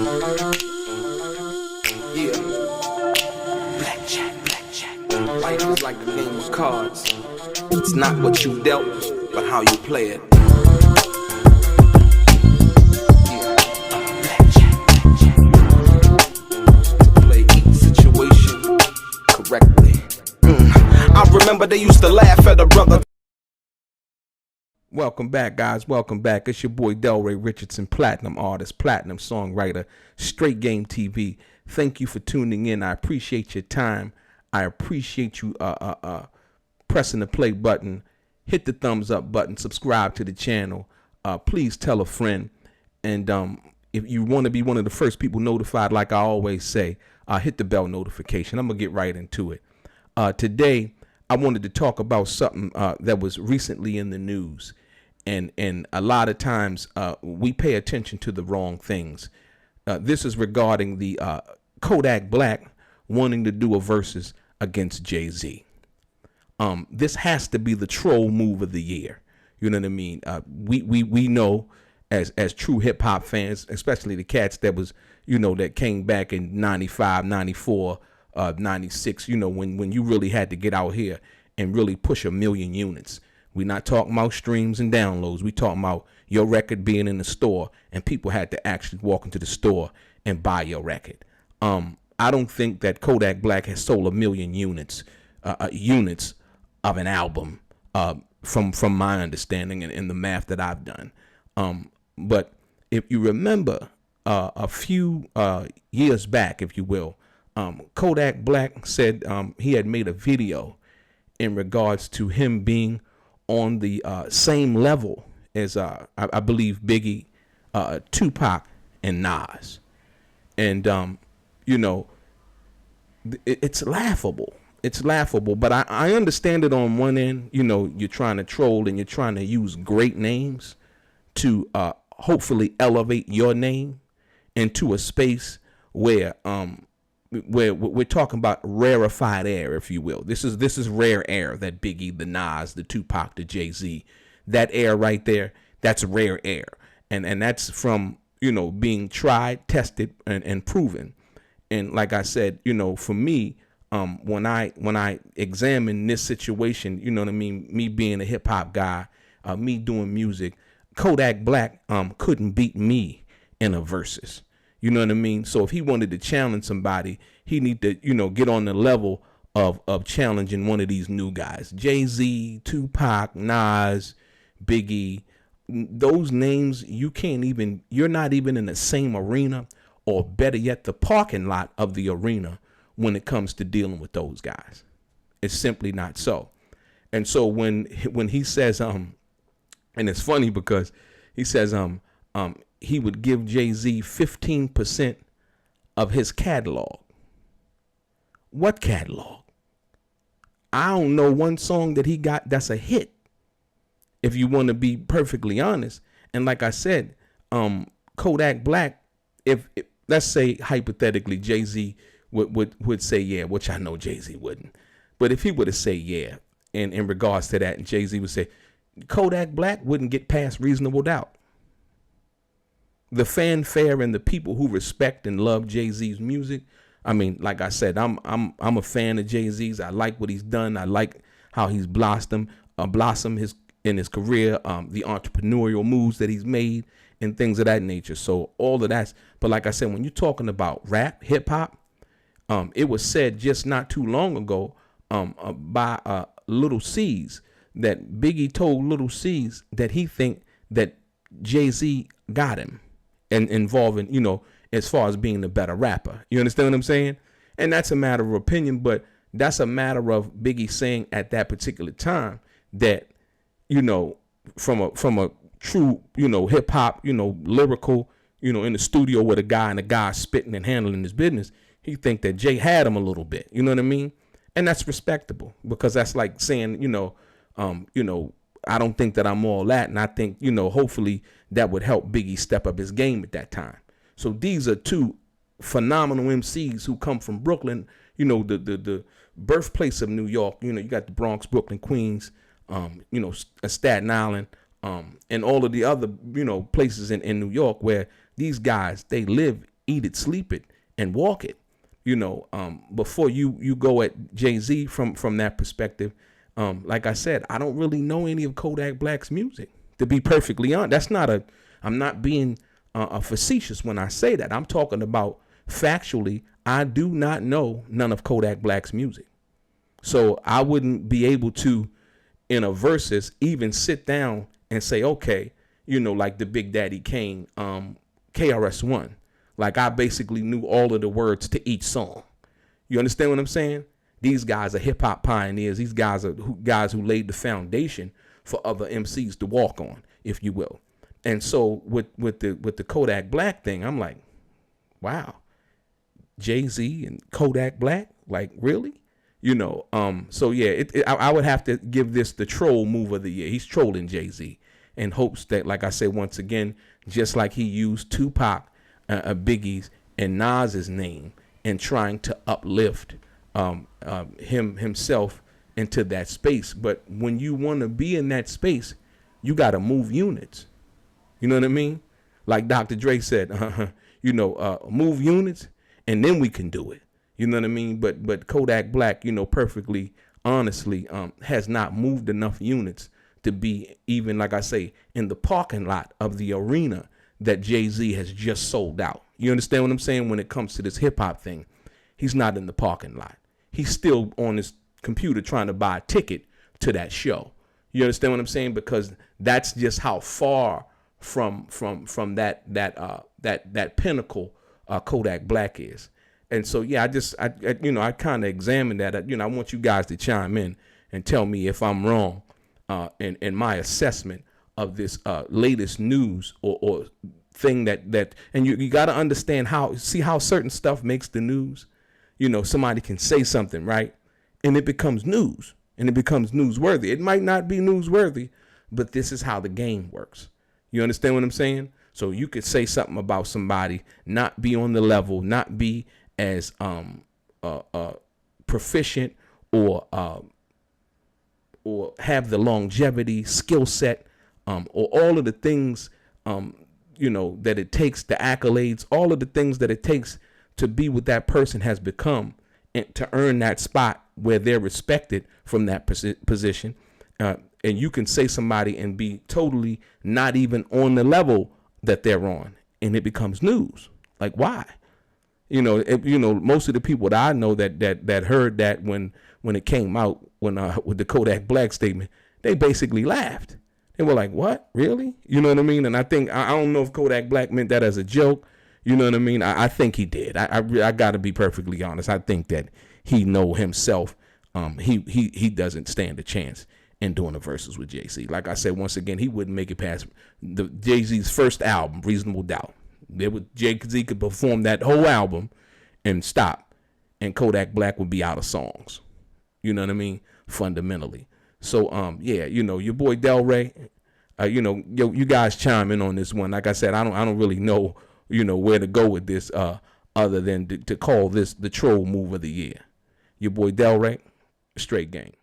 Yeah. Blackjack. Life is like a game of cards. It's not what you dealt, but how you play it. Yeah. Blackjack. To play each situation correctly. I remember they used to laugh at a brother. Welcome back, guys. Welcome back. It's your boy DELRAY Richardson, platinum artist, platinum songwriter, Straight Game TV. Thank you for tuning in. I appreciate your time. I appreciate you pressing the play button. Hit the thumbs up button. Subscribe to the channel. Please tell a friend. And if you want to be one of the first people notified, like I always say, hit the bell notification. I'm going to get right into it. Today, I wanted to talk about something that was recently in the news. And a lot of times we pay attention to the wrong things. This is regarding the Kodak Black wanting to do a versus against Jay-Z. This has to be the troll move of the year. You know what I mean? We know as true hip hop fans, especially the cats that was, that came back in 95, 94, 96, when you really had to get out here and really push 1 million units. We're not talking about streams and downloads. We talking about your record being in the store and people had to actually walk into the store and buy your record. I don't think that Kodak Black has sold 1 million units of an album from my understanding and the math that I've done. But if you remember a few years back, if you will, Kodak Black said he had made a video in regards to him being on the same level as I believe Biggie, Tupac, and Nas. And it's laughable. It's laughable, but I understand it on one end. You're trying to troll and you're trying to use great names to hopefully elevate your name into a space where we're talking about rarefied air, if you will. This is rare air, that Biggie, the Nas, the Tupac, the Jay-Z, that air right there, that's rare air. And that's from, being tried, tested, and proven. And like I said, for me, when I examine this situation, me being a hip hop guy, me doing music, Kodak Black couldn't beat me in a versus. You know what I mean? So if he wanted to challenge somebody, he need to, get on the level of challenging one of these new guys. Jay-Z, Tupac, Nas, Biggie, those names, you're not even in the same arena, or better yet, the parking lot of the arena when it comes to dealing with those guys. It's simply not so. And so when he says, and it's funny because he says, he would give Jay-Z 15% of his catalog. What catalog? I don't know one song that he got that's a hit, if you want to be perfectly honest. And like I said, Kodak Black, if let's say hypothetically Jay-Z would say yeah, which I know Jay-Z wouldn't. But if he would have said yeah, in regards to that, and Jay-Z would say, Kodak Black wouldn't get past reasonable doubt. The fanfare and the people who respect and love Jay-Z's music. I mean, like I said, I'm a fan of Jay-Z's. I like what he's done. I like how he's blossomed in his career, the entrepreneurial moves that he's made and things of that nature. So all of that. But like I said, when you're talking about rap, hip hop, it was said just not too long ago by Little C's that Biggie told Little C's that he think that Jay-Z got him. And involving, as far as being the better rapper. You understand what I'm saying? And that's a matter of opinion, but that's a matter of Biggie saying at that particular time that, from a true, hip hop, lyrical, in the studio with a guy spitting and handling his business, he think that Jay had him a little bit. You know what I mean? And that's respectable, because that's like saying, I don't think that I'm all that. And I think, hopefully that would help Biggie step up his game at that time. So these are two phenomenal MCs who come from Brooklyn, the birthplace of New York. You got the Bronx, Brooklyn, Queens, Staten Island, and all of the other, places in New York where these guys, they live eat it, sleep it, and walk it. Before you go at Jay-Z from that perspective, like I said, I don't really know any of Kodak Black's music, to be perfectly honest. I'm not being facetious when I say that. I'm talking about factually. I do not know none of Kodak Black's music. So I wouldn't be able to, in a versus, even sit down and say, okay, like the Big Daddy Kane, KRS-One. Like I basically knew all of the words to each song. You understand what I'm saying? These guys are hip hop pioneers. These guys are guys who laid the foundation for other MCs to walk on, if you will. And so with the Kodak Black thing, I'm like, wow, Jay-Z and Kodak Black, like really? So yeah, I would have to give this the troll move of the year. He's trolling Jay-Z in hopes that, like I said, once again, just like he used Tupac, Biggie's, and Nas's name in trying to uplift himself into that space. But when you want to be in that space, you got to move units. You know what I mean? Like Dr. Dre said, move units and then we can do it. You know what I mean? But Kodak Black, perfectly honestly, has not moved enough units to be even, like I say, in the parking lot of the arena that Jay-Z has just sold out. You understand what I'm saying? When it comes to this hip hop thing, he's not in the parking lot. He's still on his computer trying to buy a ticket to that show. You understand what I'm saying? Because that's just how far from that pinnacle Kodak Black is. And so, yeah, I kind of examined that. I want you guys to chime in and tell me if I'm wrong in my assessment of this latest news or thing that and you got to understand how certain stuff makes the news. Somebody can say something, right? And it becomes news and it becomes newsworthy. It might not be newsworthy, but this is how the game works. You understand what I'm saying? So you could say something about somebody, not be on the level, not be as proficient or have the longevity, skill set, or all of the things, that it takes, the accolades, all of the things that it takes to be what that person has become and to earn that spot where they're respected from that position. And you can say somebody and be totally not even on the level that they're on, and it becomes news. Like, why? Most of the people that I know that heard that when it came out, with the Kodak Black statement, they basically laughed. They were like, what? Really? You know what I mean? And I think, I don't know if Kodak Black meant that as a joke. You know what I mean? I think he did. I got to be perfectly honest. I think that he know himself. He doesn't stand a chance in doing the verses with Jay-Z. Like I said, once again, he wouldn't make it past the Jay-Z's first album, Reasonable Doubt. Jay-Z could perform that whole album and stop, and Kodak Black would be out of songs. You know what I mean? Fundamentally. So, your boy DELRAY, you guys chime in on this one. Like I said, I don't really know, where to go with this, other than to call this the troll move of the year. Your boy DELRAY, straight gang.